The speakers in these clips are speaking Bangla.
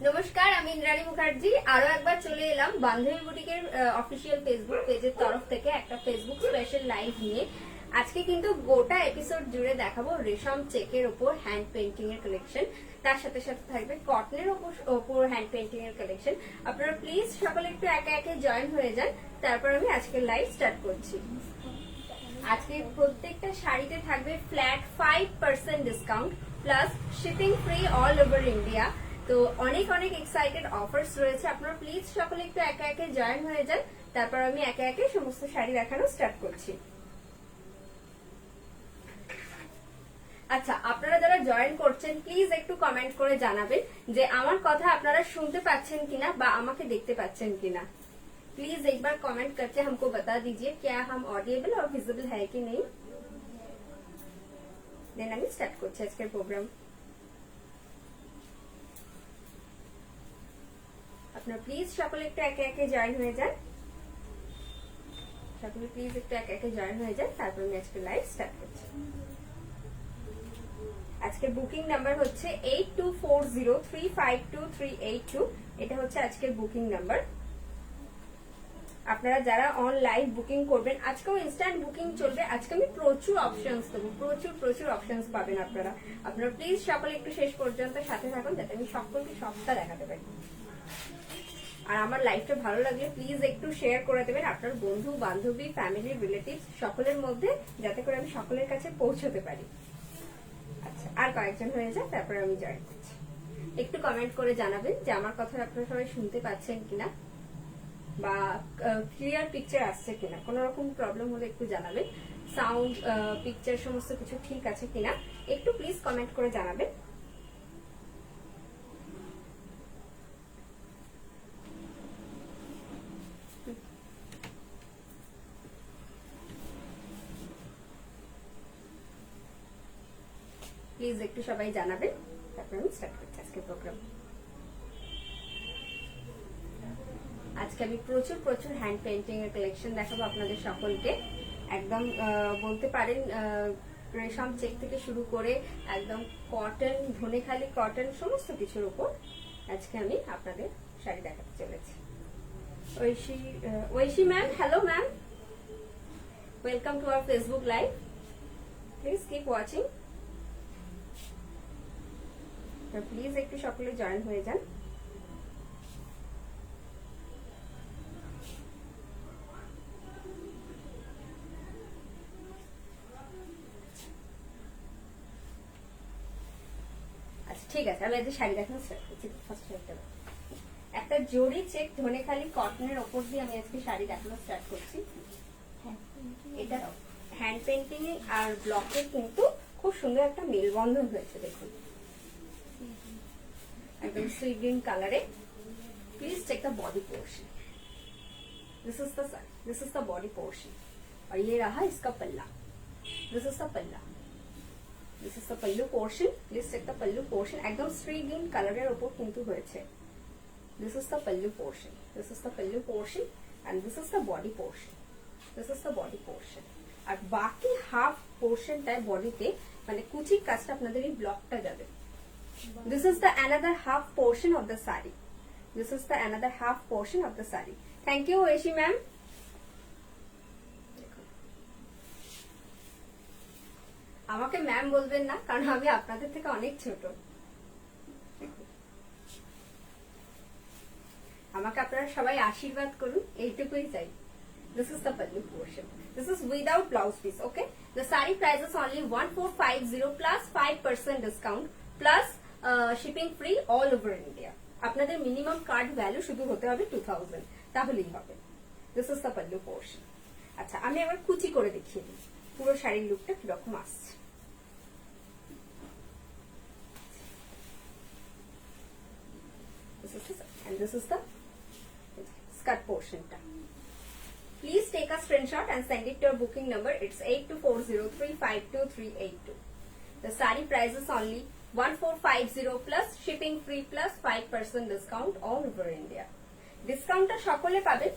নমস্কার, আমি ইন্দ্রাণী মুখার্জি আরো একবার চলে এলাম বান্ধবী বুটিকের অফিসিয়াল ফেসবুক পেজের তরফ থেকে একটা ফেসবুক স্পেশাল লাইভ নিয়ে। আজকে কিন্তু গোটা এপিসোড জুড়ে দেখাবো রেশম চেকের উপর হ্যান্ড পেইন্টিং এর কালেকশন, তার সাথে সাথে থাকবে কটনের উপর হ্যান্ড পেইন্টিং এর কালেকশন। আপনারা প্লিজ সকলে একটু একে একে জয়েন হয়ে যান, তারপর আমি আজকের লাইভ স্টার্ট করছি। আজকে প্রত্যেকটা শাড়িতে থাকবে flat 5% discount plus shipping free all over India. তো অনেক অনেক এক্সাইটেড অফার্স রয়েছে, আপনারা প্লিজ সকলে একটু একে একে জয়েন হয়ে যান, তারপর আমি একে একে সমস্ত শাড়ি দেখানো স্টার্ট করছি। আচ্ছা, আপনারা যারা জয়েন করছেন প্লিজ একটু কমেন্ট করে জানাবেন যে আমার কথা আপনারা শুনতে পাচ্ছেন কিনা বা আমাকে দেখতে পাচ্ছেন কিনা। प्लीज एक बार कमेंट करके हमको बता दीजिए क्या हम ऑडिएबल और विजिबल है कि नहीं। देन আমি স্টার্ট করছি আজকের প্রোগ্রাম। আপনারা প্লিজ সকলে একটু একে একে জয়েন হয়ে যান, সকলে প্লিজ একটু একে একে জয়েন হয়ে যান, তারপর আমি আজকের লাইভ স্টার্ট করছি। আজকের বুকিং নাম্বার হচ্ছে 8240352382। এটা হচ্ছে আজকের বুকিং নাম্বার। আপনারা যারা অনলাইন বুকিং করবেন, আজকেও ইনস্ট্যান্ট বুকিং চলবে, আজকে আমি প্রচুর অপশনস দেবো, প্রচুর অপশনস পাবেন আপনারা। আপনারা প্লিজ সকলে একটু শেষ পর্যন্ত সাথে থাকুন যাতে আমি সকলকে সবটা দেখাতে পারি। আর আমার লাইভটা ভালো লাগলে প্লিজ একটু শেয়ার করে দেবেন আপনার বন্ধু বান্ধবী ফ্যামিলি রিলেটিভ সকলের মধ্যে, যাতে করে আমি সকলের কাছে পৌঁছতে পারি। আচ্ছা, আর কয়েকজন হয়ে যায় তারপরে আমি জয়েন করছি। একটু কমেন্ট করে জানাবেন যে আমার কথা আপনারা সবাই শুনতে পাচ্ছেন কিনা বা ক্লিয়ার পিকচার আসছে কিনা। কোন রকম প্রবলেম হলে একটু জানাবেন, সাউন্ড পিকচার সমস্ত কিছু ঠিক আছে কিনা একটু প্লিজ কমেন্ট করে জানাবেন। প্লিজ একটু সবাই জানাবেন, তারপর আমি স্টার্ট করছি আজকের প্রোগ্রাম। আজকে আমি প্রচুর হ্যান্ড পেইন্টিং এর কালেকশন দেখাবো আপনাদের সকলকে। একদম বলতে পারেন রেশম চেক থেকে শুরু করে একদম কটন, ধনেখালি কটন, সমস্ত কিছুর উপর আজকে আমি আপনাদের শাড়ি দেখাতে চলেছি। Aishi ma'am, hello ma'am, welcome to our Facebook live. Please keep watching, please একটু সকলে জয়েন হয়ে যান। ঠিক আছে, আমি আজ শাড়ি দেখানো স্টার্ট করছি। ফার্স্ট একটা জরি চেক ধনেখালি কটনের ওপর দিয়ে আমি আজকে শাড়ি দেখানো স্টার্ট করছি। এটা হ্যান্ড পেইন্টিং আর ব্লকের কিন্তু খুব সুন্দর একটা মেলবন্ধন হয়েছে, দেখুন एकदम सी ग्रीन कलर है। Please check the body portion, this is the body portion और ये रहा इसका पल्ला, this is the palla, this is the pallu portion. Please check the pallu portion, एकदम सी ग्रीन कलर এর উপর কিন্তু হয়েছে। This is the pallu portion, this is the pallu portion and this is the body portion, this is the body portion. আর বাকি হাফ পোর্শনটায় বডিতে মানে কুচির কাজটা আপনাদের এই ব্লকটা যাবে। This is the another half portion of the sari. This is the another half portion of the sari. Thank you, Oishi ma'am. আমাকে ম্যাম বলবেন না, কারণ আমি আপনাদের থেকে অনেক ছোট। আমাকে আপনারা সবাই আশীর্বাদ করুন, এইটুকুই চাই। This is the pallu portion. This is without blouse piece, okay? The sari price is only 1450 plus 5% discount plus shipping free all over India. আপনাদের মিনিমাম কার্ড ভ্যালু শুধু হতে হবে 2000, তাহলেই হবে। This is the pallu portion. আচ্ছা, আমি এবার কুচি করে দেখিয়ে দিই পুরো শাড়ির লুকটা কিরকম আসছে। দিস ইজ দ্য স্কার্ট পোর্শনটা। Please take a screenshot and send it to your booking number. It's 8240352382. The saree price is only 1450 plus shipping free plus 5% discount all over India. ডিসকাউন্টটা সকলে পাবেন,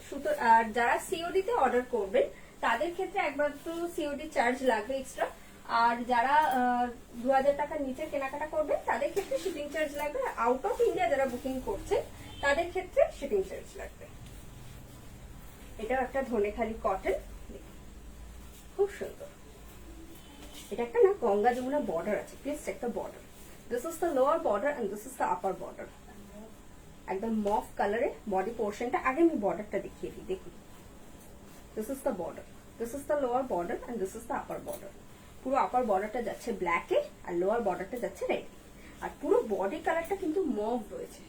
আর যারা সিওডি তে অর্ডার করবেন তাদের ক্ষেত্রে একবার তো সিওডি চার্জ লাগবে এক্সট্রা, আর যারা 2000 টাকার নিচে কেনাকাটা করবেন তাদের ক্ষেত্রে শিপিং চার্জ লাগবে। আউট অফ ইন্ডিয়া যারা বুকিং করছেন তাদের ক্ষেত্রে শিপিং চার্জ লাগবে। এটাও একটা ধনেখালি কটন, খুব সুন্দর। এটা একটা না গঙ্গা যমুনা বর্ডার আছে, please check the border. This is the lower border and this is the upper border. একদম মফ কালারে বডি পোর্শনটা। আগে আমি বর্ডারটা দেখিয়ে দিই, দেখুন। This is the border, this is the lower border and this is the upper border. পুরো আপার বর্ডারটা যাচ্ছে ব্ল্যাকে আর লোয়ার বর্ডারটা যাচ্ছে রেড। আর পুরো বডি কালারটা কিন্তু মভ রয়েছে।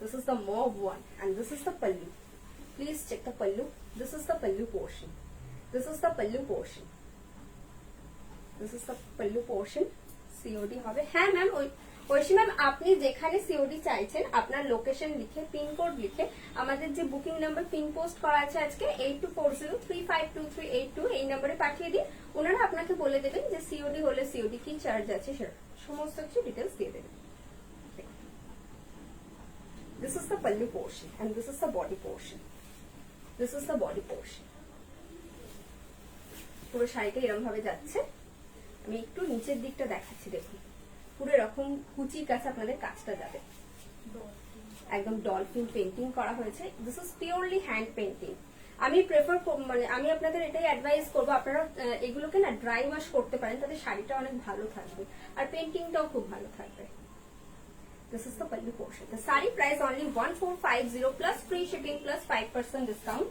This is the mauve one and this is the pallu. Please check the pallu. This is the pallu portion, this is the pallu portion, this is the pallu portion. COD হবে। হ্যাঁ ম্যাম, ঐশী ম্যাম আপনি যেখানে সিওডি চাইছেন আপনার লোকেশন লিখে পিনকোড লিখে আমাদের যে বুকিং নাম্বার পিন পোস্ট করা আছে আজকে 8240352382 এই নম্বরে পাঠিয়ে দিন। ওনারা আপনাকে বলে দেবেন যে সিওডি হলে সিওডি কি চার্জ আছে, সেটা সমস্ত কিছু ডিটেলস দিয়ে দেবেন। This is the pallu portion and this is the body portion. This is the body portion. পুরো শাড়িটা এরকম ভাবে যাচ্ছে। আমি একটু নিচের দিকটা দেখাচ্ছি, দেখুন পুরো এরকম কুচির কাছে আপনাদের কাজটা যাবে। একদম ডলফিন পেন্টিং করা হয়েছে। This is purely hand painting. আমি প্রেফার মানে আমি আপনাদের এটাই অ্যাডভাইস করবো, আপনারা এগুলোকে না ড্রাই ওয়াশ করতে পারেন, তাদের শাড়িটা অনেক ভালো থাকবে আর পেন্টিংটাও খুব ভালো থাকবে। This is the pallu portion. The saree price only 1450 plus free shipping plus 5% discount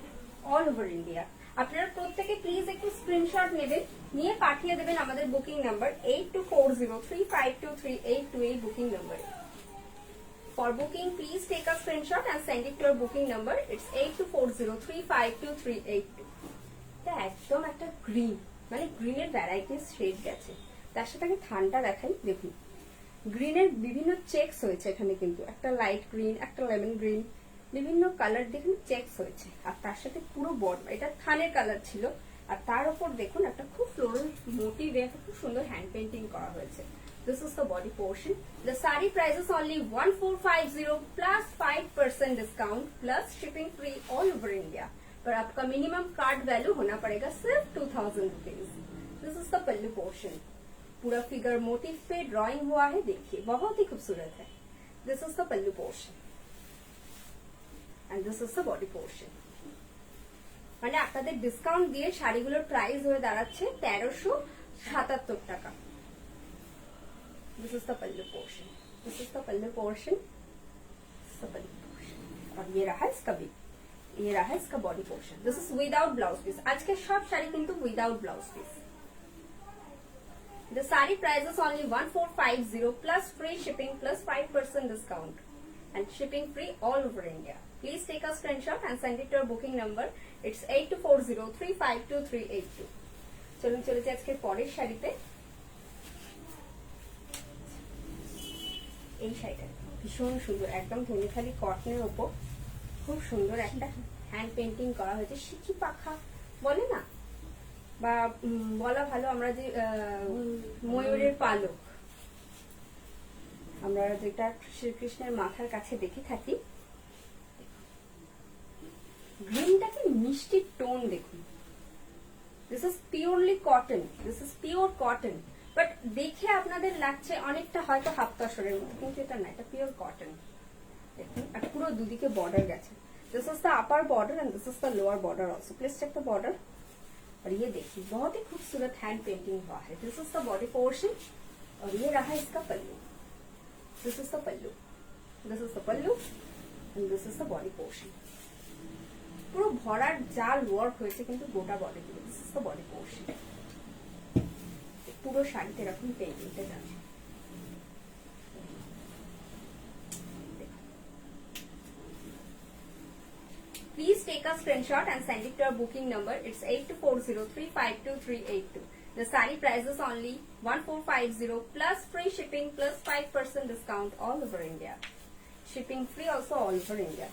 all over India. আপনারা প্রত্যেকে প্লিজ একটু স্ক্রিনশট নেবেন, নিয়ে পাঠিয়ে দেবেন আমাদের বুকিং নাম্বার 8240352382 এই বুকিং নাম্বারে। For booking, please take a screenshot and send it to your booking number. It's 8240352382. এটা একদম একটা গ্রিন, মানে গ্রিনের ভ্যারাইটিস শেড গেছে। তার সাথে আমি থানটা দেখাই, দেখুন গ্রিনের বিভিন্ন চেকস হয়েছে এখানে, কিন্তু একটা লাইট গ্রিন, একটা লেমন গ্রিন, বিভিন্ন কালার দেখুন চেকস হয়েছে। আর তার সাথে পুরো বর্ডার, এটা থানের কালার ছিল, আর তার উপর দেখুন একটা খুব ফ্লোরাল মোটিভে একটা খুব সুন্দর হ্যান্ড পেন্টিং করা হয়েছে। This is the body portion. The saree price is only 1450 plus 5% discount plus shipping free all over India. पर आपका मिनिमम कार्ड वैल्यू होना पड़ेगा सिर्फ 2000 rupees. This is the pallu portion. पूरा फिगर मोटिव पे ड्राइंग हुआ है, देखिए बहुत ही खूबसूरत है। This is the pallu portion and this is the body portion. মানে আপনাদের ডিসকাউন্ট দিয়ে শাড়িগুলোর প্রাইস হয়ে দাঁড়াচ্ছে 1377 টাকা। This is the pallu portion. This is the pallu portion. This is the pallu portion. और ये रहा इसका भी, ये रहा इसका body portion. This is without blouse piece. आज के सब शाड़ी किंतु without blouse piece. The saree price is only 1450 plus free shipping plus 5% discount and shipping free all over India. Please take a screenshot and send it to our booking number. It's 8240352382. চলুন চলে যাই আজকে পরের শাড়িতে। এই শাড়িটা ভীষণ সুন্দর, একদম ধনেখালি কটনের ওপর খুব সুন্দর একটা হ্যান্ড পেন্টিং করা হয়েছে। সিকি পাখা বলে না, বা বলা ভালো আমরা যে ময়ূরের পালক, আমরা যেটা শ্রীকৃষ্ণের মাথার কাছে দেখে থাকি। গ্রিনটাকে মিষ্টি টোন দেখুন। This is purely cotton, this is pure cotton, but দেখে আপনাদের লাগছে অনেকটা হয়তো হাফ তসরের মতো, কিন্তু এটা না, এটা পিওর কটন। দেখুন আর পুরো দুদিকে বর্ডার গেছে। This is the upper border and this is the lower border also. Please check the border. और ये देखिए बहुत ही खूबसूरत हैंड पेंटिंग हुआ है। This is the body portion और ये रहा इसका पल्लू। This is the pallu, this is the pallu and this is the body portion. পুরো ভরার জাল ওয়ার্ক হয়েছে কিন্তু গোটা বডি দিয়ে। This is the body portion. পুরো শাড়িতে এরকম পেন্টিংটা যাচ্ছে। Please take a screenshot and send it to our booking number. It's 8240352382. The saree price is only 1450 plus free shipping plus 5% discount all over India. Shipping free also all over India.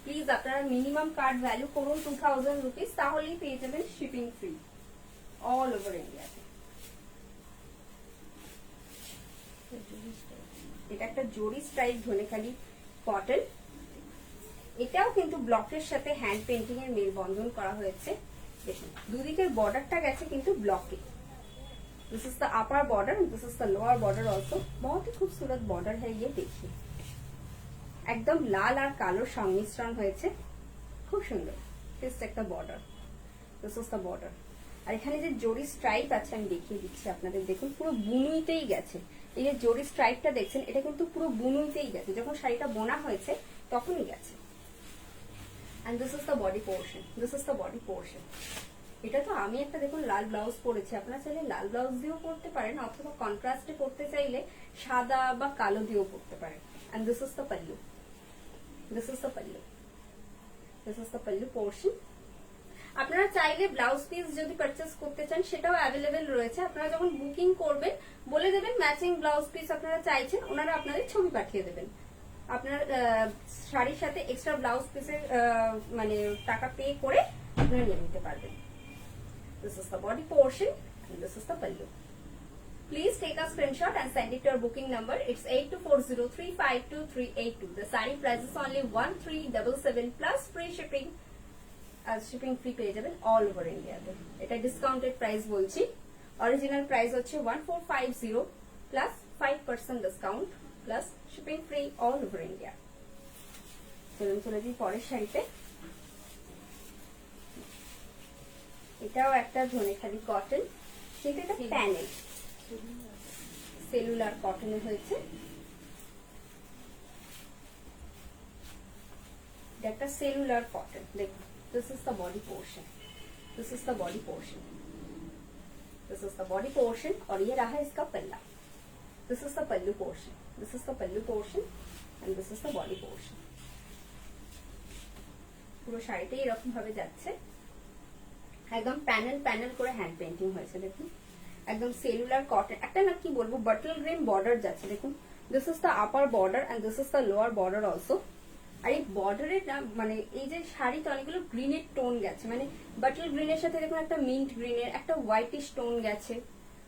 Please আপনারা মিনিমাম কার্ড ভ্যালু করুন 2000 রুপিস, তাহলেই পেয়ে যাবেন শিপিং ফ্রি অল ওভার ইন্ডিয়াতে। এটা একটা জরি স্টাইল ধনেখালি কটন। এটাও কিন্তু ব্লকের সাথে হ্যান্ড পেন্টিং এর মেলবন্ধন করা হয়েছে। দেখুন দুদিকের বর্ডারটা গেছে কিন্তু ব্লকে, this is the upper border, this is the lower border also. बहुत ही खूबसूरत बॉर्डर है ये, देखिए একদম লাল আর কালো সংমিশ্রণ হয়েছে, খুব সুন্দর। জাস্ট একটা border, this is the border. আর এখানে যে জরি স্ট্রাইপ আছে আমি দেখিয়ে দিচ্ছি আপনাদের, দেখুন পুরো বুনুইতেই গেছে। এই যে জরি স্ট্রাইপটা দেখছেন এটা কিন্তু পুরো বুনুইতেই গেছে, যখন শাড়িটা বোনা হয়েছে তখনই গেছে। And this is the body portion, this is the body portion. এটা তো আমি একটা দেখুন লাল ব্লাউজ পরেছি, আপনারা চাইলে লাল ব্লাউজ দিয়েও পরতে পারেন, অথবা কন্ট্রাস্টে পরতে চাইলে সাদা বা কালো দিয়েও পরতে পারেন। And this is the pallu, this is the pallu, this is the pallu portion. আপনারা চাইলে ব্লাউজ পিস যদি পারচেজ করতে চান সেটাও অ্যাভেলেবেল রয়েছে। আপনারা যখন বুকিং করবেন বলে দেবেন ম্যাচিং ব্লাউজ পিস আপনারা চাইছেন, ওনারা আপনাদের ছবি পাঠিয়ে দেবেন। আপনার শাড়ির সাথে এক্সট্রা ব্লাউজ পিসের মানে টাকা পে করে আপনারা নিয়ে নিতে পারবেন। This is the body portion and this is the pallu. Please take a screenshot and send it to your booking number. It's 8240352382. The saree price is only 1377 plus free shipping. Shipping free পেয়ে যাবেন all over India. এটা discounted price বলছি। Original price হচ্ছে 1450 plus 5% discount plus shipping free all over India. চলুন চলে যাই পরের শাড়িতে। এটাও একটা ধনেখালি কটন, সেটা একটা প্যানেল সেলুলার কটনে হয়েছে। এটা একটা সেলুলার কটন, দেখুন this is the body portion, this is the body portion, this is the body portion. और ये रहा इसका पल्ला, this is the pallu portion, this is the pallu portion and this is the body portion. পুরো শাড়িতে এরকম ভাবে যাচ্ছে, একদম প্যানেল প্যানেল করে হ্যান্ড পেন্টিং হয়েছে। দেখুন একদম সেলুলার কটন, একটা না কি বলবো বাটল গ্রিন বর্ডার যাচ্ছে। দেখুন this is the upper border and this is the lower border also. আর এই বর্ডারের না মানে এই যে শাড়িতে অনেকগুলো গ্রিনের টোন গেছে, মানে বাটল গ্রিনের সাথে দেখুন একটা মিন্ট গ্রিনের, একটা হোয়াইটিশ টোন গেছে।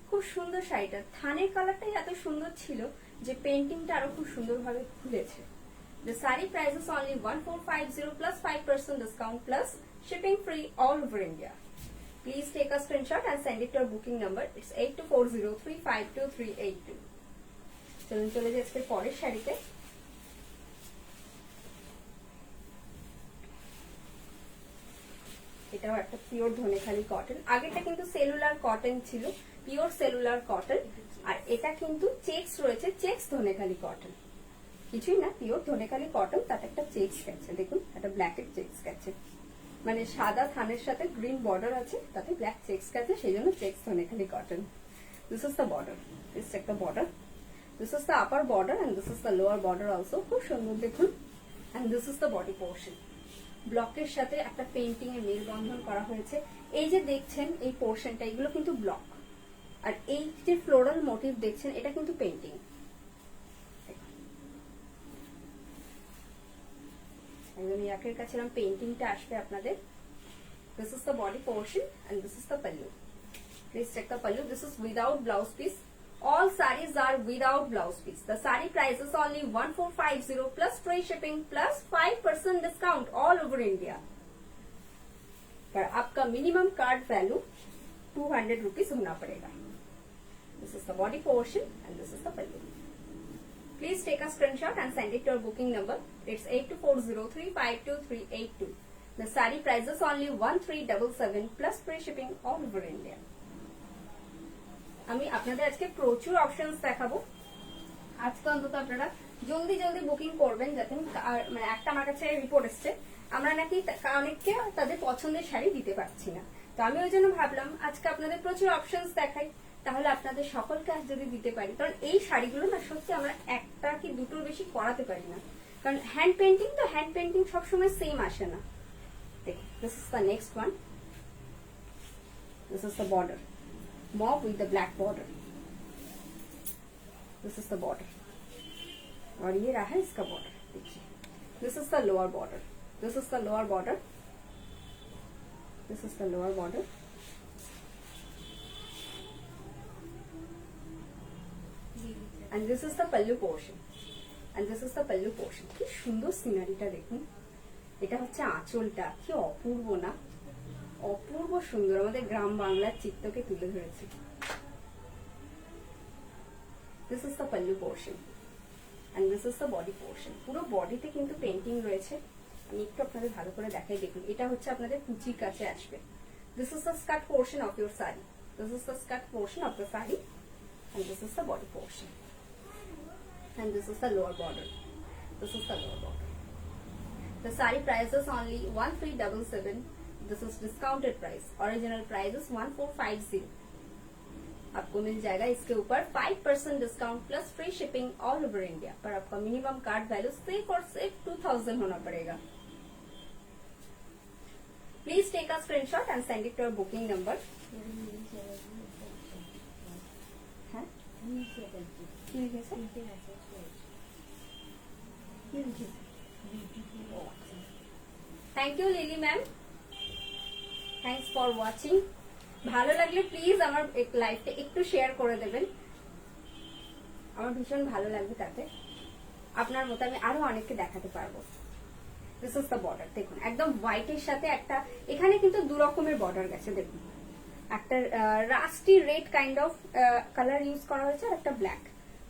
খুব সুন্দর শাড়িটা, থানের কালারটাই এত সুন্দর ছিল যে পেন্টিংটা আরো খুব সুন্দরভাবে খুলেছে। The saree price is only 1450 plus 5% discount plus shipping free all over India. Please take a screenshot and send it to our booking number. It's 8240352382. চলুন চলে যাই আজকে পরের শাড়িতে। এটাও একটা পিওর ধনেখালি কটন, আগেটা কিন্তু সেলুলার কটন ছিল, পিওর সেলুলার কটন। আর এটা কিন্তু চেক্স রয়েছে, চেক্স ধনেখালি কটন, কিছুই না পিওর ধনেখালি কটন, তাতে একটা চেক্স গেছে। দেখুন একটা ব্ল্যাকের চেক্স গেছে, মানে সাদা থানের সাথে গ্রিন বর্ডার আছে, তাতে ব্ল্যাক চেক্স গেছে, সেই জন্য checks Dhanekhali cotton. This is the border, this is একটা border, this is the upper border and this is the lower border also. খুব সুন্দর দেখুন। And this is the body portion. ব্লকের সাথে একটা পেন্টিং এর মেলবন্ধন করা হয়েছে। এই যে দেখছেন এই পোর্শনটা, এগুলো কিন্তু ব্লক, আর এই যে ফ্লোরাল মোটিভ দেখছেন এটা কিন্তু পেন্টিং। একদম ইয়াকের কাছে পেন্টিংটা আসবে আপনাদের। This is the body portion and this is the pallu. Please check the pallu. This is without blouse piece. All sarees are without blouse piece. The saree price is only 1450 plus free shipping plus 5% discount all over India. पर आपका मिनिमम कार्ड वैल्यू 200 रुपीज होना पड़ेगा। This is the body portion and this is the pallu. Please take a screenshot and send it to our booking number. It's 8240352382. The saree price is only 1377 plus free shipping all over India. আমি আপনাদের আজকে প্রচুর অপশনস দেখাবো। আজকে অন্তত আপনারা জলদি জলদি বুকিং করবেন, যাতে মানে একটা আমার কাছে রিপোর্ট এসছে আমরা নাকি অনেককে তাদের পছন্দের শাড়ি দিতে পারছি না। তো আমি ওই জন্য ভাবলাম আজকে আপনাদের প্রচুর অপশনস দেখাই, তাহলে আপনাদের সকলকে আজ যদি দিতে পারি। কারণ এই শাড়িগুলো না সত্যি আমরা একটা কি দুটোর বেশি করাতে পারি না, কারণ হ্যান্ড পেন্টিং তো, হ্যান্ড পেন্টিং সবসময় সেম আসে না। দেখুন this is the next one, this is the border, mauve with the black border. This is the border और ये रहा है इसका border। देखिए this is the lower border, this is the lower border, this is the lower border and this is the pallu portion and this is the pallu portion। কি সুন্দর সিনারিটা দেখুন, এটা হচ্ছে আঁচলটা, কি অপূর্ব না, অপূর্ব সুন্দর, আমাদের গ্রাম বাংলার চিত্রকে তুলে ধরেছে। This is the pallu portion and this is the body portion. পুরো বডিতে কিন্তু পেন্টিং রয়েছে। আমি একটু আপনাদের ভালো করে দেখাই, দেখুন এটা হচ্ছে আপনাদের কুচির কাছে আসবে। This is the skirt portion of your sari, this is the skirt portion of the sari and this is the body portion and this is the lower border. This is the lower border. The saree price is only 1377. This is discounted price. Original price is 1450. आपको मिल जाएगा इसके ऊपर 5% discount plus free shipping all over India. पर आपका मिनिमम कार्ड वैल्यू सिर्फ और सिर्फ 2000 होना पड़ेगा। Please take a screenshot and send it to your booking number. Thank you Lily ma'am, thanks for watching. ভালো লাগলে প্লিজ আমার লাইভটা একটু শেয়ার করে দেবেন, আমার ভীষণ ভালো লাগবে, তাতে আপনার মতো আমি আরো অনেককে দেখাতে পারবো। দিস ইজ দ্য বর্ডার, দেখুন একদম হোয়াইটের সাথে একটা, এখানে কিন্তু দু রকমের বর্ডার গেছে, দেখুন একটা rusty red kind of colour use করা হয়েছে আর একটা black.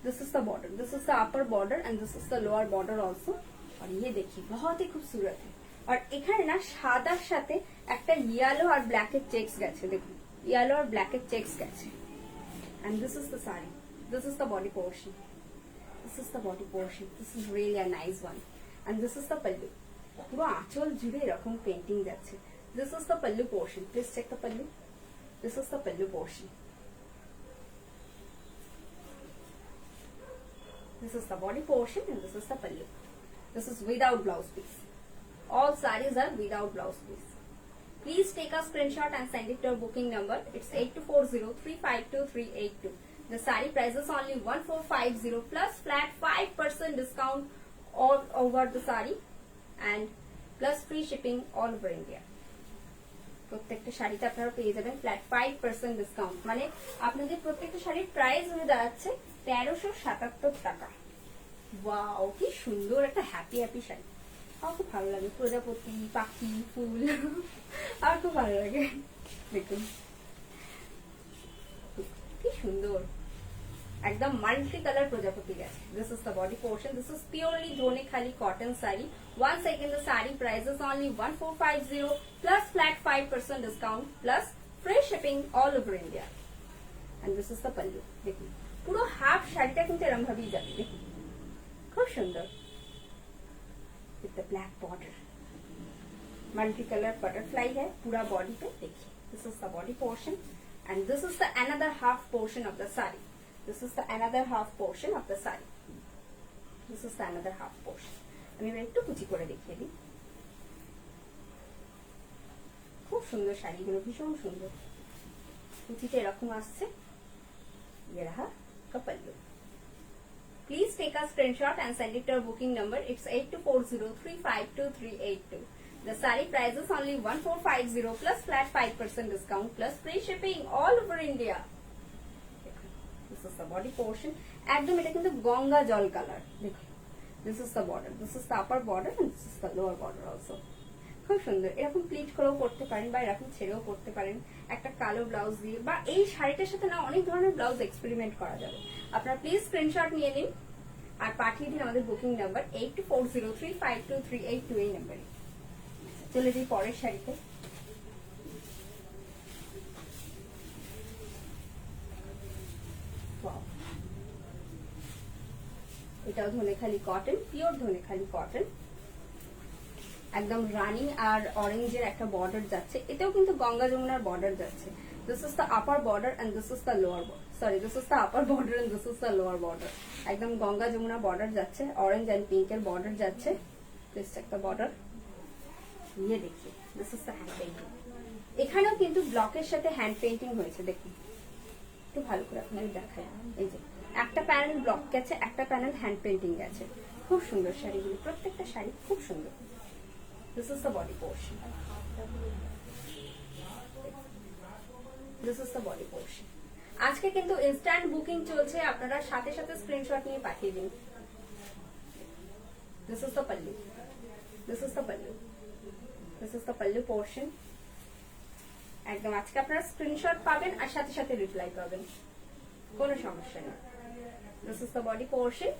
This is the border, this is the upper border and this is the lower border also. और ये देखिए बहुत ही खूबसूरत है। और এখানে না সাদার সাথে একটা ইয়েলো আর ব্ল্যাক এর চেকস গেছে, দেখুন ইয়েলো আর ব্ল্যাক এর চেকস গেছে। And this is the sari, this is the body portion, this is the body portion, this is really a nice one and this is the pallu. পুরো আঁচল জুড়ে এরকম পেইন্টিং যাচ্ছে। This is the pallu portion, please check the pallu, this is the pallu portion. This is the body portion and this is the pallu. This is without blouse piece. All sarees are without blouse piece. Please take a screenshot and send it to your booking number. It's 8240352382. The saree price is only 1450 plus flat 5% discount all over the saree and plus free shipping all over India. প্রত্যেকটা শাড়িতে আপনারা পেয়ে যাবেন ফ্ল্যাট 5% ডিসকাউন্ট, মানে আপনাদের প্রত্যেকটা শাড়ির প্রাইস হয়ে দাঁড়াচ্ছে 1377 টাকা। ওয়াও, কি সুন্দর একটা হ্যাপি হ্যাপি শাড়ি, আমার খুব ভালো লাগে। প্রজাপতি, পাখি, ফুল আমার খুব ভালো লাগে। দেখুন কি সুন্দর, একদম মাল্টি কালার প্রজাপতি গেছে। This is the body portion, this is purely ধনে খালি cotton sari. Once again the saree price is only 1450 plus flat 5% discount plus free shipping all over India. And this is the pallu, দেখুন পুরো হাফ শাড়িটা কিন্তু এরকম ভাবেই যাবে, দেখুন খুব সুন্দর with the black border, multi color butterfly है पूरा बॉडी पे। देखिए this is the body portion and this is the another half portion of the saree. This is the another half portion of the saree. This is the another half portion. আমি এবার একটু কুচি করে দেখিয়ে দিই। খুব সুন্দর শাড়িগুলো, ভীষণ সুন্দর। কুচিটা এরকম আসছে। ये रहा का पल्लू। Please take a screenshot and send it to our booking number. It's 8240352382. The saree price is only 1450 plus flat 5% discount plus free shipping all over India. This is the body portion. একদম এটা কিন্তু গঙ্গা জল কালার, দেখুন this is the border, this is the upper border and this is the lower border also. খুব সুন্দর, এরকম প্লিট করেও পড়তে পারেন বা এরকম ছেড়েও পড়তে পারেন একটা কালো ব্লাউজ দিয়ে, বা এই শাড়িটার সাথে না অনেক ধরনের ব্লাউজ এক্সপেরিমেন্ট করা যাবে। আপনারা প্লিজ স্ক্রিনশট নিয়ে নিন আর পাঠিয়ে দিন আমাদের বুকিং নাম্বার 8240352382 এই নাম্বারে। চলে যাই পরের শাড়িতে। এটাও Dhanekhali cotton, pure Dhanekhali cotton, একদম রানি আর অরেঞ্জের একটা বর্ডার যাচ্ছে। এতেও কিন্তু গঙ্গা যমুনার বর্ডার যাচ্ছে। This is the upper border and this is the lower border, sorry this is the upper border and this is the lower border. একদম গঙ্গা যমুনা বর্ডার যাচ্ছে, অরেঞ্জ এন্ড পিঙ্কের বর্ডার যাচ্ছে। দিস একটা বর্ডার নিয়ে দেখি, this is the hand painting. এখানেও কিন্তু ব্লকের সাথে হ্যান্ড পেইন্টিং হয়েছে, দেখুন একটু ভালো করে আপনাদের দেখাই। এই যে একটা প্যানেল ব্লক গেছে, একটা প্যানেল হ্যান্ড পেইন্টিং গেছে। খুব সুন্দর শাড়িগুলো, প্রত্যেকটা শাড়ি খুব সুন্দর। This is the body portion. This is the body portion. আজকে কিন্তু ইনস্ট্যান্ট বুকিং চলছে, আপনারা সাথে সাথে স্ক্রিনশট নিয়ে পাঠিয়ে দিন। This is the pallu. This is the pallu. This is the pallu portion. একদম আজকে আপনারা স্ক্রিনশট পাবেন আর সাথে সাথে রিপ্লাই পাবেন, কোনো সমস্যা নেই। This is the body portion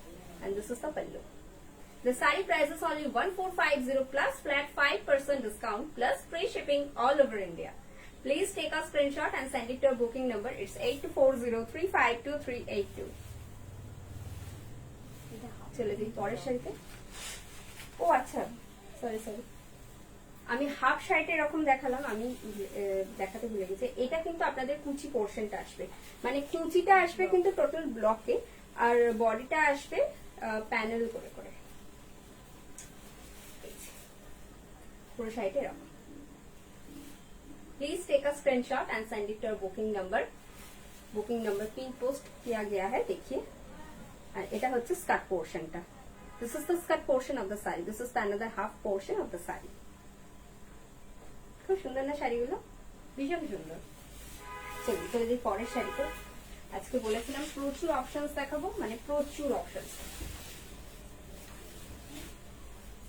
and this is the pallu. The saree price is only 1450 plus flat 5% discount plus free shipping all over India. Please take a screenshot and send it to our booking number. It's 8240352382. চলে যাই পরের শাড়িতে। ও আচ্ছা, সরি, আমি হাফ শাড়িটা এরকম দেখালাম, আমি দেখাতে ভুলে গেছি। এটা কিন্তু আপনাদের কুচি পোর্শনটা আসবে, মানে কুচিটা আসবে কিন্তু টোটাল ব্লকে, আর বডিটা আসবে প্যানেল করে করে। পুরো শাড়িটা এরকম। Please take a screenshot and send it to our booking number. Booking number pin post किया गया है, देखिए। और এটা হচ্ছে স্কার্ট পোর্শনটা। This is the skirt portion of the sari, this is the another half portion of the sari. খুব সুন্দর না শাড়িগুলো, ভীষণ সুন্দর। চলো চলে যাই পরের শাড়িতে। আজকে বলেছিলাম প্রচুর অপশনস দেখাবো, মানে প্রচুর অপশনস।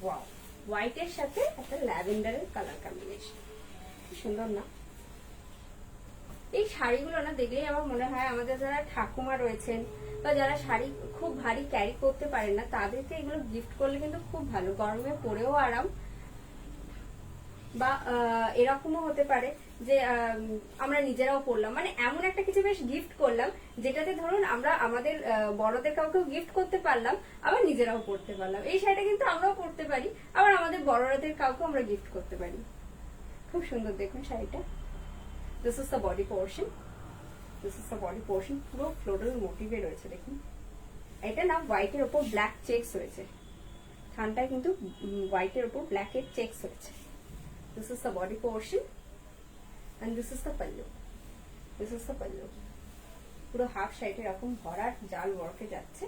ওয়াও, হোয়াইটের সাথে একটা ল্যাভেন্ডারের কালার কম্বিনেশন, সুন্দর না? এই শাড়িগুলো না দেখলেই আমার মনে হয় আমাদের যারা ঠাকুমা রয়েছেন বা যারা শাড়ি খুব ভারী ক্যারি করতে পারেন না, তাদেরকে এগুলো গিফট করলে কিন্তু খুব ভালো, গরমে পরেও আরাম। বা এরকমও হতে পারে যে আমরা নিজেরাও পরলাম, মানে এমন একটা কিছু বেশ গিফট করলাম যেটাতে ধরুন আমরা আমাদের বড়দের কাউকেও গিফট করতে পারলাম, আবার নিজেরাও পরতে পারলাম। এই শাড়িটা কিন্তু আমরাও পরতে পারি, আবার আমাদের বড়দের কাউকেও আমরা গিফট করতে পারি। খুব সুন্দর দেখুন শাড়িটা। This is the body portion, this is the body portion. পুরো ফ্লোরাল মোটিভে রয়েছে দেখুন। এটা না হোয়াইটের উপর ব্ল্যাক চেকস হয়েছে, থানটায় কিন্তু হোয়াইটের উপর ব্ল্যাকের চেকস হয়েছে। This is the body portion and this is the pallu. This is the pallu. পুরো হাফ শাড়িটা এরকম ভরাট জাল ওয়ার্কে যাচ্ছে।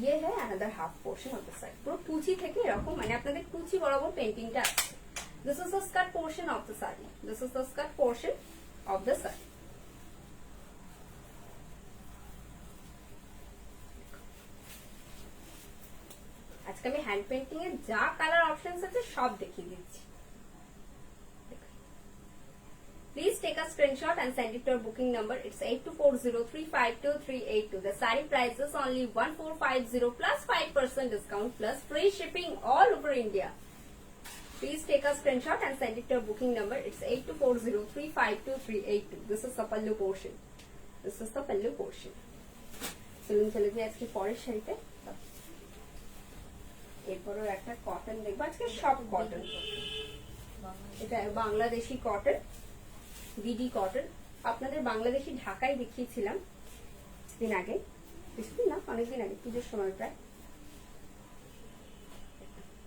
ये है another half portion of the side. পুরো কুচি থেকে এরকম, মানে আপনাদের কুচি বরাবর পেইন্টিংটা আছে। This is the skirt portion of the saree. This is the skirt portion of the saree. আজকে আমি হ্যান্ড পেইন্টিং এর যা কালার অপশনস আছে সব দেখিয়ে দিচ্ছি। Please take a screenshot and send it to our booking number. It's 8240352382. The saree price is only 1450 plus 5% discount plus free shipping all over India. Please take a screenshot and send it to our booking number. It's 8240352382. This is the pallu portion. This is the pallu portion. চলুন চলে যাই আজকে পরের শাড়িতে। এরপরও একটা কটন দেখবো, আজকে সব কটন। এটা বাংলাদেশি কটন, বিডি কটন। আপনাদের বাংলাদেশি ঢাকায় দেখিয়েছিলাম কিছুদিন আগে, কিছুদিন না অনেকদিন আগে, পুজোর সময় প্রায়।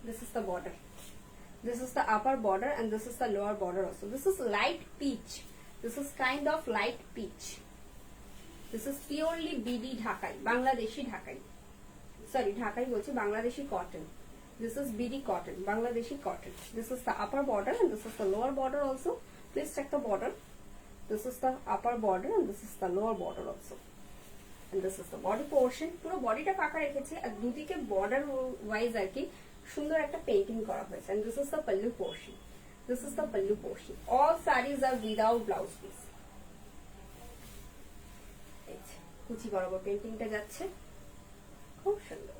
This is the border. This is the upper border and this is the lower border also. This is light peach. This is kind of light peach. This is purely BD Dhakai, Bangladeshi Dhakai. Sorry, Dhakai বলছি, Bangladeshi cotton. This is BD cotton, Bangladeshi cotton. This is the upper border and this is the lower border also. Please check the border. This is the upper border and this is the lower border also. And this is the body portion. পুরো বডিটা ফাঁকা রেখেছে আর দুদিকে বর্ডার ওয়াইজ আর কি সুন্দর একটা পেইন্টিং করা হয়েছে। And this is the pallu portion. This is the pallu portion. All sarees are without blouse piece. কুচি বরাবর পেইন্টিংটা যাচ্ছে, খুব সুন্দর।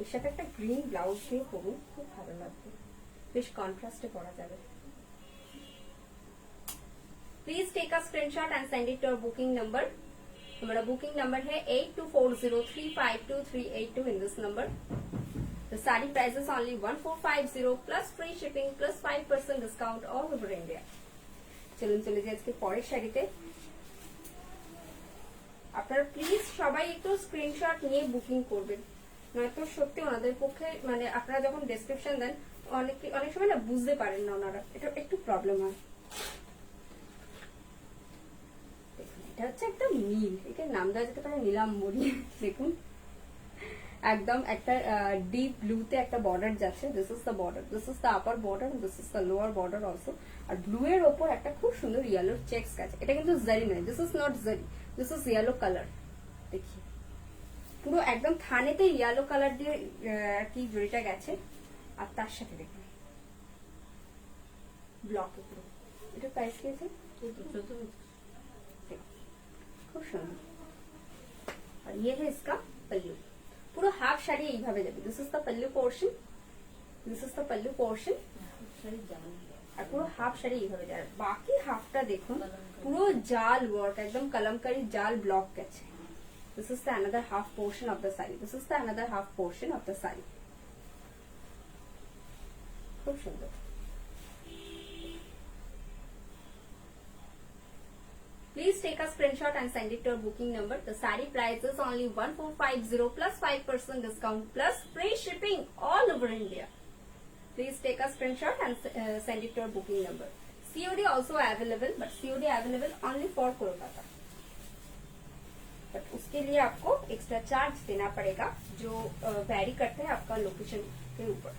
এর সাথে একটা গ্রিন ব্লাউজ দিয়ে পরুন, খুব ভালো লাগবে, বেশ কন্ট্রাস্টে পরা যাবে। Please take a screenshot and send it to our booking number. हमारा बुकिंग नंबर है 8240352382 in this number. The saree price is only 1450 plus free shipping plus 5% discount all over India. চলুন চলে যাই আজকে পরের শাড়িতে। আপনারা প্লিজ সবাই একটু স্ক্রিনশট নিয়ে বুকিং করবেন, নয়তো সত্যি ওনাদের পক্ষে, মানে আপনারা যখন ডেসক্রিপশন দেন অনেক সময় না বুঝতে পারেন না ওনারা, এটা একটু প্রবলেম হয়। এটা হচ্ছে একটা নীল, এটার নাম দেওয়া যেতে পারে নীলাম্বরী। দেখুন একদম একটা ডিপ ব্লুতে একটা বর্ডার যাচ্ছে। This is the border, this is the upper border, this is the lower border also. আর ব্লু এর ওপর একটা খুব সুন্দর ইয়েলোর চেকস আছে। এটা কিন্তু জারি নয়, দিস ইজ নট জারি, দিস ইজ ইয়েলো কালার। দেখি পুরো একদম থানেতে ইয়েলো কালার দিয়ে আর কি জড়িটা গেছে। আর তার সাথে দেখুন ব্লকে পুরো। এটা প্রাইস কি আছে? খুব সুন্দর। और ये है इसका पल्लू। পুরো হাফ শাড়ি এইভাবে যাবে। This is the pallu portion, this is the pallu portion, আর পুরো হাফ শাড়ি এইভাবে যাবে। বাকি হাফটা দেখুন পুরো জাল ওয়ার্ক, একদম কলমকারি জাল ব্লক গেছে। This is the another half portion of the sari, this is the another half portion of the sari. খুব সুন্দর। Please take a screenshot and send it to our booking number. The saree price is only 1450 plus 5% discount plus free shipping all over India. Please take a screenshot and send it to our booking number. COD also available, but COD available only for Kolkata. But उसके लिए आपको एक्स्ट्रा चार्ज देना पड़ेगा जो वैरी करते हैं आपका लोकेशन के ऊपर।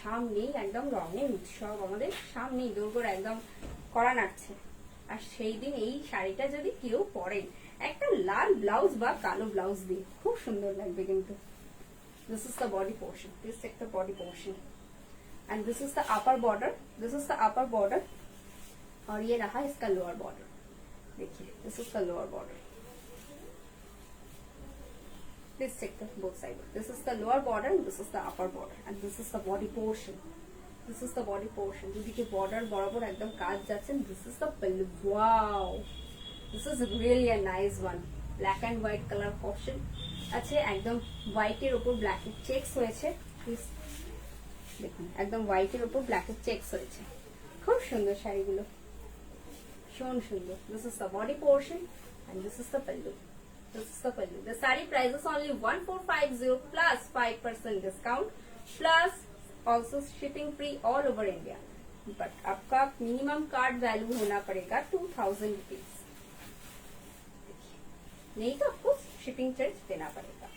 সামনেই একদম রঙের উৎসব, আমাদের সামনেই দোরগোড়া একদম করা নাড়ছে। আর সেই দিন এই শাড়িটা যদি কেউ পরেন একটা লাল ব্লাউজ বা কালো ব্লাউজ দিয়ে খুব সুন্দর লাগবে কিন্তু। This is the body portion, this is the body portion and this is the upper border, this is the upper border और ये रहा इसका लोअर बॉर्डर। देखिए this is the lower border, please check the both sides. This is the lower border and this is the upper border and this is the body portion, this is the body portion। যেদিকে বর্ডার বরাবর একদম কাজ যাচ্ছেন। this is the pallu, wow, this is really a nice one, black and white color portion আছে, একদম হোয়াইটের উপর ব্ল্যাক এর চেকস হয়েছে। প্লিজ দেখুন একদম হোয়াইটের উপর ব্ল্যাক এর চেকস হয়েছে, খুব সুন্দর শাড়িগুলো, ভীষণ সুন্দর। this is the body portion and this is the pallu, this is the pallu। The saree price is only 1450 plus 5% discount plus also shipping free all over India, but आपका minimum card value होना पड़ेगा 2000 rupees, नहीं तो आपको shipping charge देना पड़ेगा।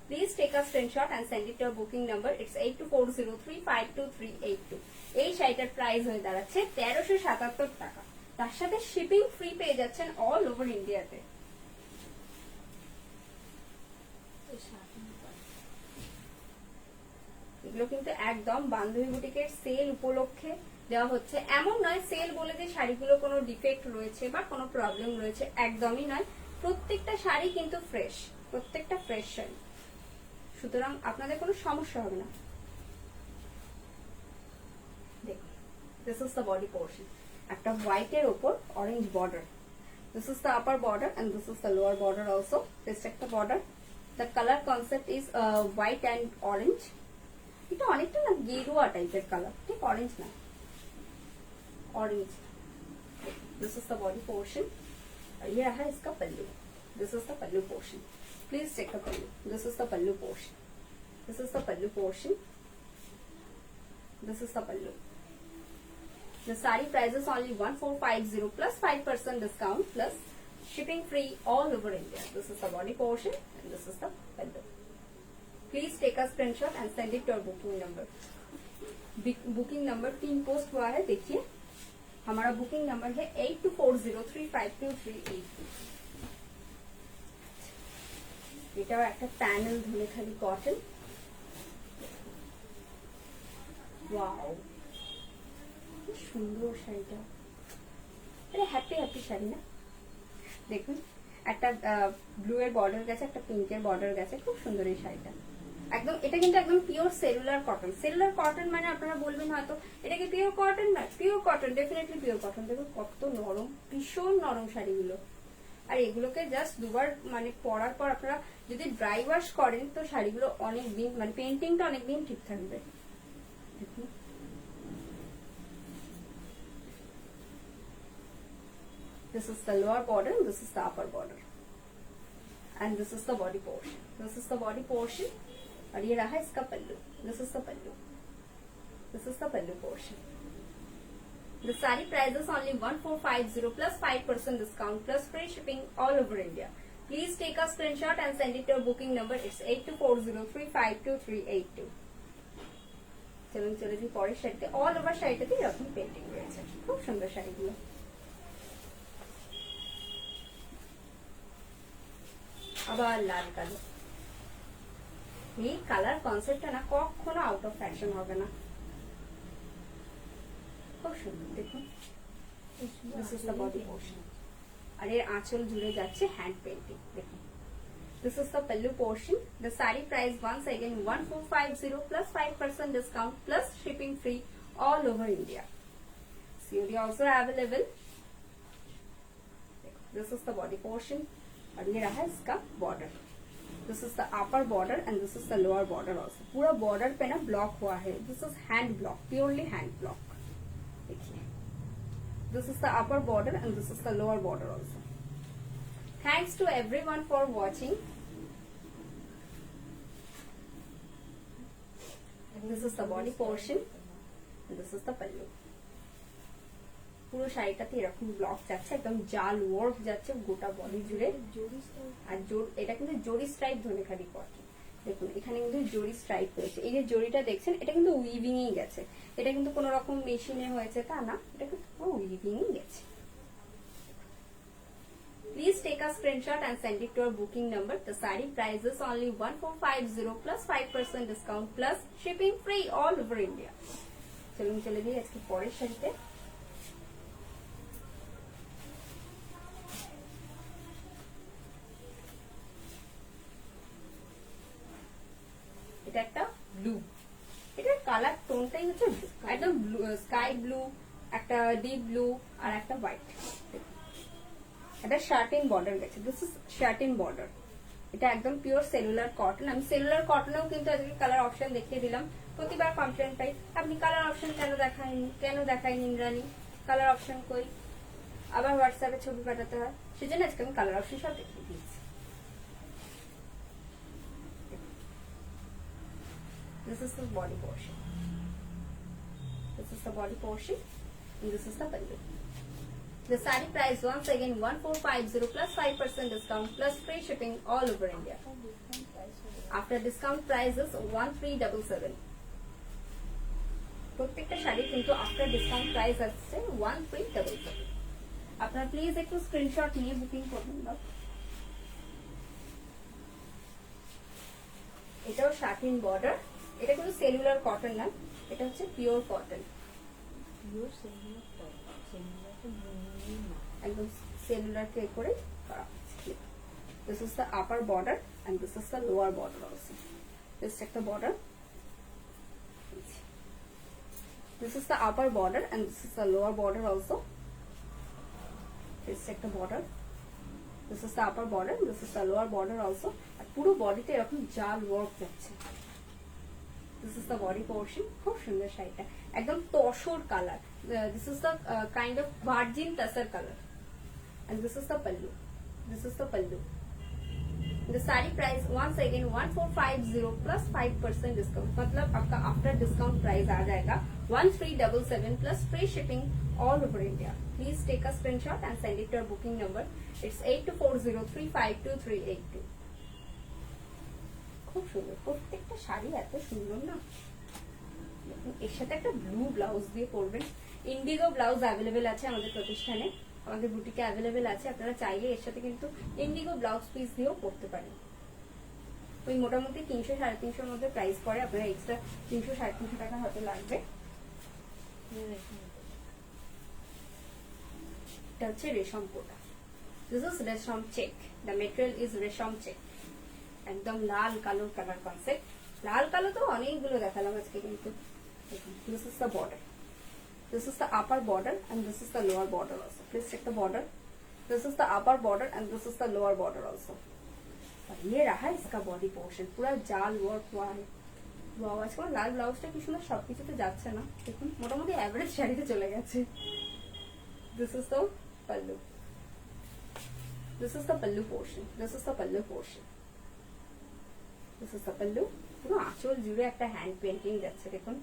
Please take a screenshot and send it to our booking number. It's 8240352382। এই শাড়িটার প্রাইস হয়ে দাঁড়াচ্ছে 1377 টাকা, তার সাথে শিপিং ফ্রি পেয়ে যাচ্ছেন অল ওভার ইন্ডিয়াতে। এগুলো কিন্তু একদম বান্ধবী বুটিকের সেল উপলক্ষে দেওয়া হচ্ছে। এমন নয় সেল বলে যে শাড়িগুলো কোনো ডিফেক্ট রয়েছে বা কোনো প্রবলেম রয়েছে, একদমই নয়। প্রত্যেকটা শাড়ি কিন্তু ফ্রেশ, প্রত্যেকটা ফ্রেশ শাড়ি, সুতরাং আপনাদের কোনো সমস্যা হবে না। দেখুন this is the body portion, একটা হোয়াইটের উপর orange border. This is the upper border and this is the lower border also. This একটা border, the colour concept is white and orange. এটা অনেকটা না গেরুয়া টাইপের কালার, ঠিক অরেঞ্জ না, orange. This is the body portion और ये रहा इसका पल्लू, this is the pallu portion. Please check the pallu, this is the pallu portion, this is the pallu portion, this is the pallu. The saree price is only 1450 plus 5% discount plus shipping free all over India. This is the body portion and this is the pallu. Please take a screenshot and send it to our booking number. Booking number 3 post हुआ है, देखिए हमारा बुकिंग नंबर है 8240352382। এটাও একটা প্যানেল ধুলেখালি কটন, ওয়াও কি সুন্দর শাড়িটা, এটা হ্যাপি হ্যাপি শাড়ি না। দেখুন একটা ব্লু এর বর্ডার গেছে, একটা পিঙ্কের বর্ডার গেছে, খুব সুন্দর এই শাড়িটা। একদম এটা কিন্তু একদম pure cellular cotton. Cellular cotton মানে আপনারা বলবেন হয়তো এটা কি পিওর কটন না, pure cotton, definitely pure cotton. দেখুন কত নরম, ভীষণ নরম শাড়িগুলো। আর এগুলোকে জাস্ট দুবার মানে পরার পর আপনারা যদি ড্রাই ওয়াশ করেন তো শাড়িগুলো অনেক দিন মানে পেন্টিংটা অনেক দিন ঠিক থাকবে। দেখুন this is the lower border and this is the upper border and this is the body portion, this is the body portion और ये रहा इसका पल्लू, this is the pallu, this is the pallu portion। The saree price is only 1450 plus 5% discount plus free shipping all over India। Please take a screenshot and send it to our booking number. It's 8240352382। চলুন চলে যাই পরের শাড়িতে। অল ওভার শাড়িটাতে এরকম পেন্টিং রয়েছে, খুব সুন্দর শাড়িগুলো। আবার লাল কালো, এই কালার কনসেপ্টটা না কখনো আউট অফ ফ্যাশন হবে না। খুব সুন্দর দেখুন, this is the body portion. আর এর আঁচল জুড়ে যাচ্ছে হ্যান্ড পেন্টিং দেখুন। This is the pallu portion. The saree price once again 1450 plus 5% discount plus shipping free all over India. COD also available. This is the body portion. और ये रहा इसका border. This is the upper border and this is the lower border also. पूरा border पे ना block हुआ है. This is hand block, purely hand block. देखिए. This is the upper border and this is the lower border also. Thanks to everyone for watching. This is the body portion and this is the pallu. পুরো শাড়িটাতে এরকম ব্লক যাচ্ছে, একদম জাল ওয়ার্ক যাচ্ছে গোটা বডি জুড়ে। আর এটা কিন্তু জরি স্ট্রাইপ ধনেখালি কটন। দেখুন এখানে কিন্তু জরি স্ট্রাইপ রয়েছে। এই যে জরিটা দেখছেন এটা কিন্তু উইভিং এ গেছে, এটা কিন্তু কোনো রকম মেশিনে হয়েছে তা না, এটা কিন্তু পুরো উইভিং এ গেছে। Please take a screenshot and send it to our booking number. The saree price is only 1450 plus 5% discount plus shipping free all over India. চলুন চলে যাই আজকে পরের শাড়িতে। এটা একটা ব্লু, এটার কালার টোনটাই হচ্ছে ব্লু, একদম স্কাই ব্লু, একটা ডিপ ব্লু আর একটা হোয়াইট। এটা শার্টিন বর্ডার গেছে, দিস ইজ শার্টিন বর্ডার। এটা একদম পিওর সেলুলার কটন। আমি সেলুলার কটনেও কিন্তু আজকে কালার অপশন দেখিয়ে দিলাম। প্রতিবার কমপ্লেন পাই আপনি কালার অপশন কেন দেখায়নি ইন্দ্রাণী, কালার অপশন কই, আবার হোয়াটসঅ্যাপে ছবি পাঠাতে হয়, সেজন্য আজকে আমি কালার অপশন সব দেখিয়ে দিয়েছি। This is the body portion. This is the body portion and this is the pallu. The saree price once again 1450 plus 5% discount plus free shipping all over India. After discount price is 1377. প্রত্যেকটা শাড়ি কিন্তু আফটার ডিসকাউন্ট প্রাইস আসছে 1377। আপনারা প্লিজ একটু স্ক্রিনশট নিয়ে বুকিং করবেন না। এটাও শার্টিন বর্ডার, এটা কিন্তু সেলুলার কটন না, এটা হচ্ছে পিওর কটন, একদম সেলুলার কে করে করা হচ্ছে। This is the upper border and this is the lower border also. Let's check the border. This is the upper border and this is the lower border also. Let's check the border. This is the upper border and this is the lower border also. আর পুরো বডিতে এরকম জাল ওয়ার্ক যাচ্ছে। This is the body portion. খুব সুন্দর শাড়িটা, একদম tussar colour. This is the kind of virgin tasar color. And this is the pallu. This is the pallu. The saree price once again 1450 plus 5% discount. मतलब आपका after discount price आ जाएगा 1377 plus free shipping all over India. Please take a screenshot and send it to our booking number. It's 8240352382. খুব সুন্দর, প্রত্যেকটা শাড়ি এত সুন্দর না। এর সাথে একটা ব্লু ব্লাউজ দিয়ে পরবেন। ইন্ডিগো ব্লাউজ অ্যাভেলেবেল আছে আমাদের প্রতিষ্ঠানে, আমাদের বুটিকে অ্যাভেলেবেল আছে। আপনারা চাইলে এর সাথে কিন্তু ইন্ডিগো ব্লাউজ পিস দিয়েও পরতে পারেন। ওই মোটামুটি 300-350 মধ্যে প্রাইস পড়ে, আপনারা এক্সট্রা 300-350 টাকা হয়তো লাগবে। এটা হচ্ছে রেশম কোটা। দিস ইজ রেশম চেক, দ্য মেটেরিয়াল ইজ রেশম চেক। একদম লাল কালো কালার কনসেপ্ট, লাল কালো তো অনেকগুলো দেখালাম আজকে কিন্তু। This is the border. This is the upper border and this is the lower border also. Please check the border. This is the upper border and this is the lower border also. और ये रहा इसका बॉडी पोर्शन, पूरा जाल वर्क हुआ है। वाओ, আজকে লাল ব্লাউজটা কি সুন্দর, সবকিছুতে যাচ্ছে না। দেখুন মোটামুটি এভারেজ শাড়িতে চলে গেছে। This is the pallu. This is the pallu portion. This is the pallu portion. This is the pallu. পুরো আঁচল জুড়ে একটা হ্যান্ড পেন্টিং যাচ্ছে দেখুন।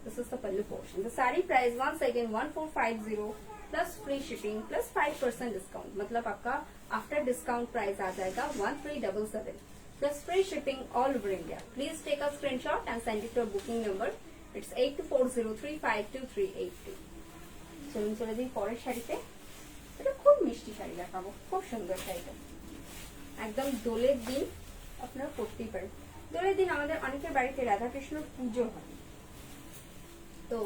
This is the pallu portion. The saree price once again 1450 plus free shipping plus 5% discount. मतलब आपका after discount price आ जाएगा 1377 plus free shipping all over India. Please take a screenshot and send it to our booking number. It's 8240352382. চলুন চলে যাই পরের শাড়িতে। এটা খুব মিষ্টি শাড়ি দেখাবো, খুব সুন্দর শাড়িটা, একদম দোলের দিন আপনারা পরতেই পারেন। দোলের দিন আমাদের অনেকের বাড়িতে রাধাকৃষ্ণর পুজো হয়, তো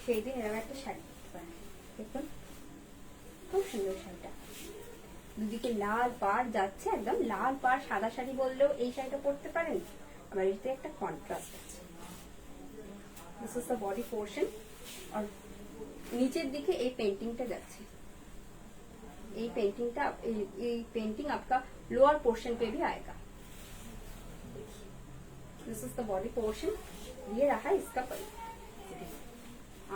সেই দিন এরকম একটা শাড়ি পরতে পারেন। দেখুন খুব সুন্দর শাড়িটা, দুদিকে লাল পাড় যাচ্ছে, একদম লাল পাড়। সাদা শাড়ি বললেও এই শাড়িটা পরতে পারেন, আবার এতে একটা কন্ট্রাস্ট আছে। This is the body portion. আর নিচের দিকে এই পেন্টিংটা যাচ্ছে, এই पेंटिंगটা ये पेंटिंग आपका लोअर पोर्शन पे भी आएगा। This is the body portion. ये रहा इसका पल्लू।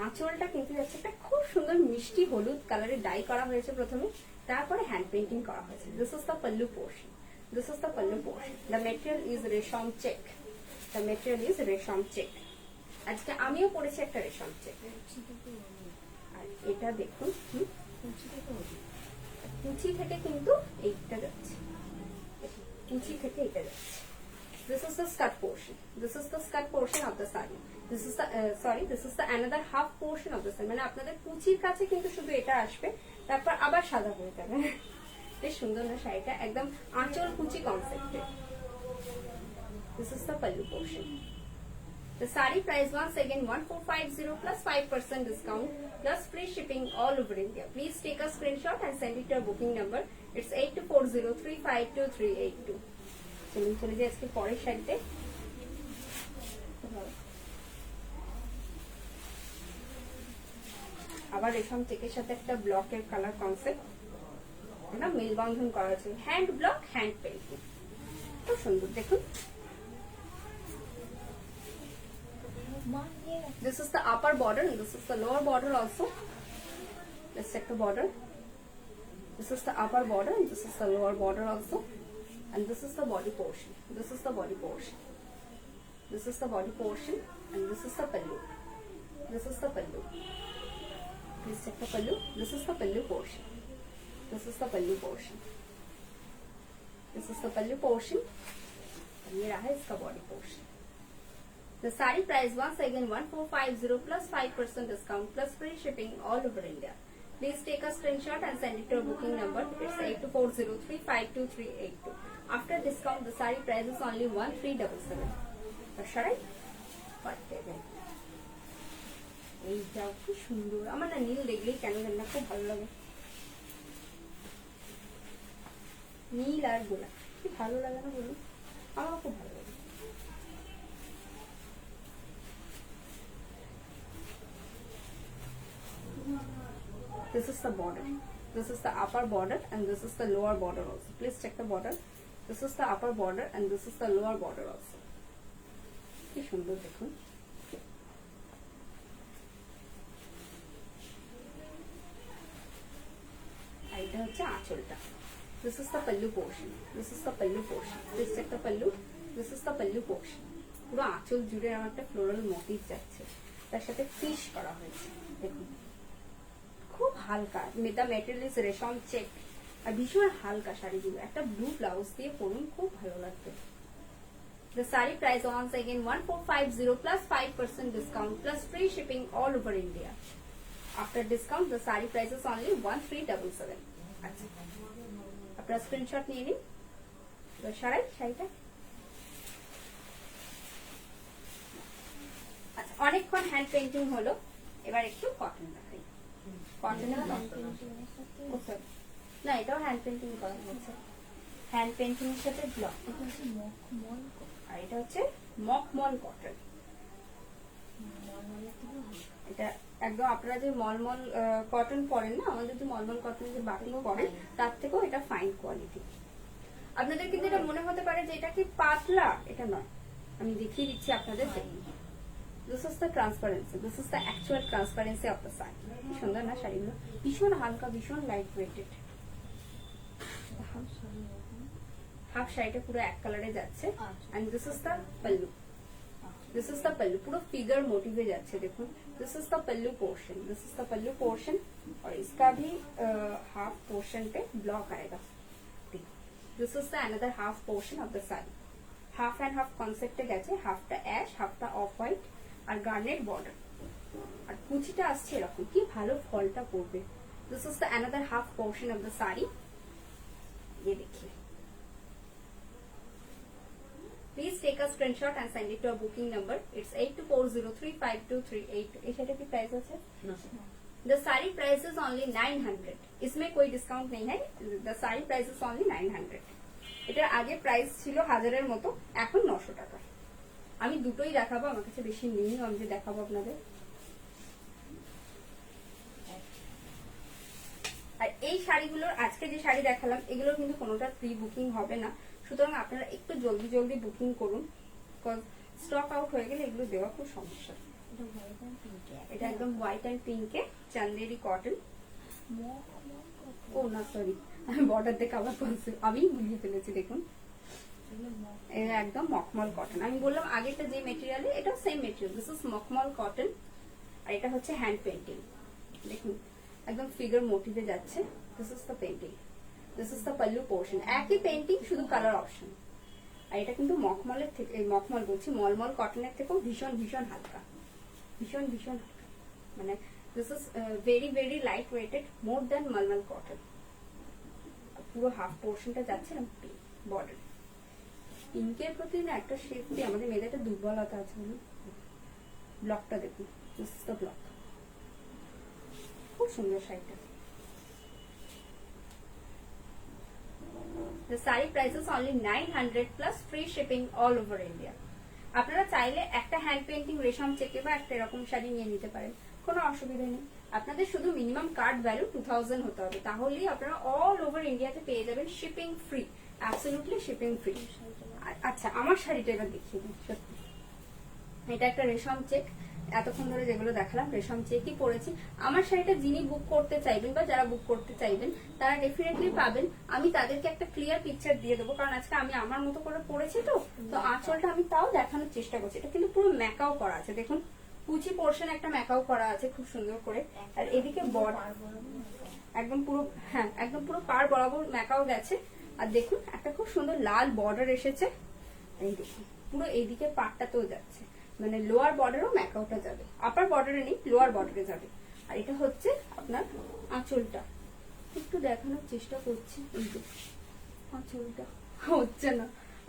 আঁচলটা কিন্তু যাচ্ছে একটা খুব সুন্দর মিষ্টি হলুদ কালারে ডাই করা হয়েছে প্রথমে, তারপরে হ্যান্ড পেন্টিং করা হয়েছে। This is the pallu portion. This is the pallu portion. The material is রেশম চেক। দ্য মেটেরিয়াল ইজ রেশম চেক। আজকে আমিও পড়েছি একটা রেশম চেক। আর এটা দেখুন, কুচি থেকে কিন্তু এইটা যাচ্ছে, কুচি থেকে এটা যাচ্ছে। This is the skirt portion. This is the skirt portion of the saree. This is the this is the another half portion of the saree. মানে আপনাদের কুচির কাছে কিন্তু শুধু এটা আসবে, তারপর আবার সাদা হয়ে যাবে। বেশ সুন্দর না শাড়িটা, একদম আঁচল কুচি কনসেপ্টে। This is the pallu portion. The saree price once again 1450 plus 5% discount plus free shipping all over India. Please take a screenshot and send it to our booking number. It's 8240352382. চলুন চলে যাই আজকে পরের শাড়িতে। আবার রেশম চেকের সাথে একটা ব্লকের কালার কনসেপ্ট, এটা মেলবন্ধন করা আছে। হ্যান্ড ব্লক, হ্যান্ড পেন্টিং, খুব সুন্দর। দেখুন this is the upper border and this is the lower border also. Let's check the border. This is the upper border and this is the lower border also. And this is the body portion. This is the body portion. This is the body portion and this is the pallu. This is the pallu. Please check the pallu. This is the pallu portion. This is the pallu portion. This is the pallu portion. And ये रहा इसका body portion. The saree price once again 1450 plus 5% discount plus free shipping all over India. Please take a screenshot and send it to our booking number. It's 8240352382. After discount, the saree price is only 1377. Sharai? এইটাও কি সুন্দর, আমার না নীল দেখলেই কেন জানি না খুব ভালো লাগে। নীল আর গোলাপ কি ভালো লাগে না বলুন, আমার খুব ভালো লাগে। This is the border. This is the upper border and this is the lower border also. Please check the border. This is the upper border and this is the lower border also. কি সুন্দর দেখুন। এটা হচ্ছে আঁচলটা। This is the pallu portion. This is the pallu portion. Please check the pallu. This is the pallu portion. পুরো আঁচল জুড়ে আমার একটা ফ্লোরাল মোটিভ যাচ্ছে, তার সাথে ফিশ করা হয়েছে। দেখুন খুব হালকা, মেদা মেটেরিয়াল রেশম চেক, আর ভীষণ হালকা শাড়িগুলো। একটা ব্লু ব্লাউজ দিয়ে পরুন, খুব ভালো লাগবে। The saree price once again 1450 plus 5% discount plus free shipping all over India. After discount, the saree price is only 1377. আচ্ছা, আপনারা স্ক্রিনশট নিয়ে নিন। তো শাড়িটা আচ্ছা, অনেকক্ষণ হ্যান্ড পেইন্টিং হলো, এবার একটু কটন দেখাই। কটনের না, এটাও হ্যান্ড পেইন্টিং করা হয়েছে। হ্যান্ড পেইন্টিং এর সাথে ব্লক, আর এটা হচ্ছে মখমল কটন। এটা একদম আপনারা যে মলমল কটন পরেন না, আমাদের যে মলমল কটন যে বাটিং পরেন তার থেকেও এটা ফাইন কোয়ালিটি। আপনাদের কিন্তু এটা মনে হতে পারে যে এটা কি পাতলা, এটা নয়, আমি দেখিয়ে দিচ্ছি আপনাদের। This is the transparency. This is the actual transparency of the saree. কি সুন্দর না শাড়িগুলো, ভীষণ হালকা, ভীষণ লাইট ওয়েটেড। হাফ শাড়িটা পুরো এক কালারে যাচ্ছে। and this is the pallu. This is the pallu, পুরো ফিগার মোটিভে যাচ্ছে। দেখুন this is the pallu portion. This is the pallu portion और इसका भी हाफ पोर्शन पे ब्लॉक आएगा। This is the another half portion of the saree. Half and half কনসেপ্টে গেছে, হাফটা অ্যাশ, হাফটা অফ হোয়াইট আর গার্নেট বর্ডার, আর কুচিটা আসছে এরকম। কি ভালো ফলটা পড়বে। This is the another half portion of the saree. ये देखिए Please take a screenshot and send it to our booking number. It's 8240352382. এই শাড়িটা কি প্রাইস আছে? The saree price is only 900. इसमें कोई डिस्काउंट नहीं है. The saree price is only 900. এটার আগে প্রাইস ছিল 1000 এর মতো, এখন 900 টাকা. আমি দুটোই দেখাবো, আমার কাছে বেশি নেই, আমি যে দেখাবো আপনাদের. আর এই শাড়িগুলোর আজকে যে শাড়ি দেখালাম এগুলোর কিন্তু কোনোটা প্রি বুকিং হবে না, সুতরাং আপনারা একটু জলদি জলদি বুকিং করুন, বিকজ স্টক আউট হয়ে গেলে এগুলো দেওয়া খুব সমস্যা. এটা একদম হোয়াইট অ্যান্ড পিঙ্কে চান্দেরি কটন. ও না সরি, আমি বর্ডার দেখে আবার বলছি, আমি বুঝিয়ে ফেলেছি. দেখুন এটা একদম মখমল কটন. আমি বললাম আগেটা যে মেটেরিয়ালে এটা same material. This is makhmal cotton. আর এটা হচ্ছে হ্যান্ড পেন্টিং. দেখুন একদম ফিগার মোটিভে যাচ্ছে. This is the painting, this is the pallu portion. একই পেন্টিং, শুধু কালার অপশন. আর এটা কিন্তু মখমলের থেকে, মখমল বলছি, মলমল কটনের থেকেও ভীষণ ভীষণ হালকা, ভীষণ ভীষণ হালকা. মানে this is very very light weighted, more than mulmul cotton. পুরো হাফ পোর্শনটা যাচ্ছে না বর্ডার. পিঙ্কের প্রতি না একটা শেপটি, আমাদের মেয়েদের একটা দুর্বলতা আছে. ব্লকটা দেখুন, দিস ইজ দ্য ব্লক. খুব সুন্দর শাড়িটা. The saree price is only 900 plus free shipping all over India. আপনারা চাইলে একটা হ্যান্ড পেইন্টিং রেশম চেকে বা একটা এরকম শাড়ি নিয়ে নিতে পারেন, কোনো অসুবিধা নেই. আপনাদের শুধু মিনিমাম কার্ড ভ্যালু 2000 হতে হবে, তাহলেই আপনারা অল ওভার ইন্ডিয়াতে পেয়ে যাবেন shipping free, absolutely shipping free. আচ্ছা আমার শাড়িটা এবার দেখিয়ে দিন. সত্যি এটা একটা রেশম চেক. এতক্ষণ ধরে যেগুলো দেখালাম রেশম চেকই পরেছি. আমার শাড়িটা যিনি বুক করতে চাইবেন বা যারা বুক করতে চাইবেন তারা ডেফিনেটলি পাবেন. আমি তাদেরকে একটা ক্লিয়ার পিকচার দিয়ে দেবো, কারণ আজকে আমি আমার মতো করে পরেছি তো আঁচলটা আমি তাও দেখানোর চেষ্টা করছি. এটা কিন্তু পুরো ম্যাকাও করা আছে. দেখুন কুচি পোর্শন একটা ম্যাকাও করা আছে খুব সুন্দর করে. আর এদিকে বর্ডার একদম পুরো, হ্যাঁ একদম পুরো পার বরাবর ম্যাকাও গেছে. আর দেখুন একটা খুব সুন্দর লাল বর্ডার এসেছে. এই দেখুন পুরো এইদিকে পাটটাতেও যাচ্ছে, মানে লোয়ার বর্ডারও ম্যাকাওটা যাবে, আপার বর্ডারে নেই, লোয়ার বর্ডারে যাবে. আর এটা হচ্ছে আপনার আঁচলটা. একটু দেখানোর চেষ্টা করছি. এই যে আঁচলটা হচ্ছে না,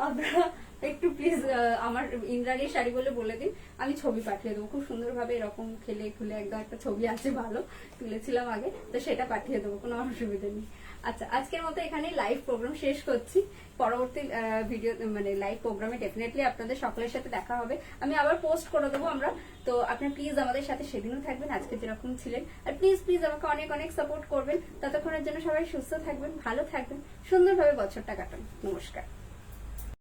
আপনারা একটু প্লিজ আমার ইন্দ্রাণীর শাড়ি বলে দিন, আমি ছবি পাঠিয়ে দেবো. খুব সুন্দরভাবে এরকম খেলে খুলে একদম একটা ছবি আছে, ভালো তুলেছিলাম আগে, তো সেটা পাঠিয়ে দেবো, কোনো অসুবিধা নেই. আচ্ছা আজকের মতো এখানে লাইভ প্রোগ্রাম শেষ করছি. পরবর্তী ভিডিও মানে লাইভ প্রোগ্রামে ডেফিনেটলি আপনাদের সকলের সাথে দেখা হবে. আমি আবার পোস্ট করে দেবো আমরা, তো আপনার প্লিজ আমাদের সাথে সেদিনও থাকবেন আজকে যেরকম ছিলেন. আর প্লিজ প্লিজ আমাকে অনেক অনেক সাপোর্ট করবেন. ততক্ষণের জন্য সবাই সুস্থ থাকবেন, ভালো থাকবেন, সুন্দরভাবে বছরটা কাটান. নমস্কার.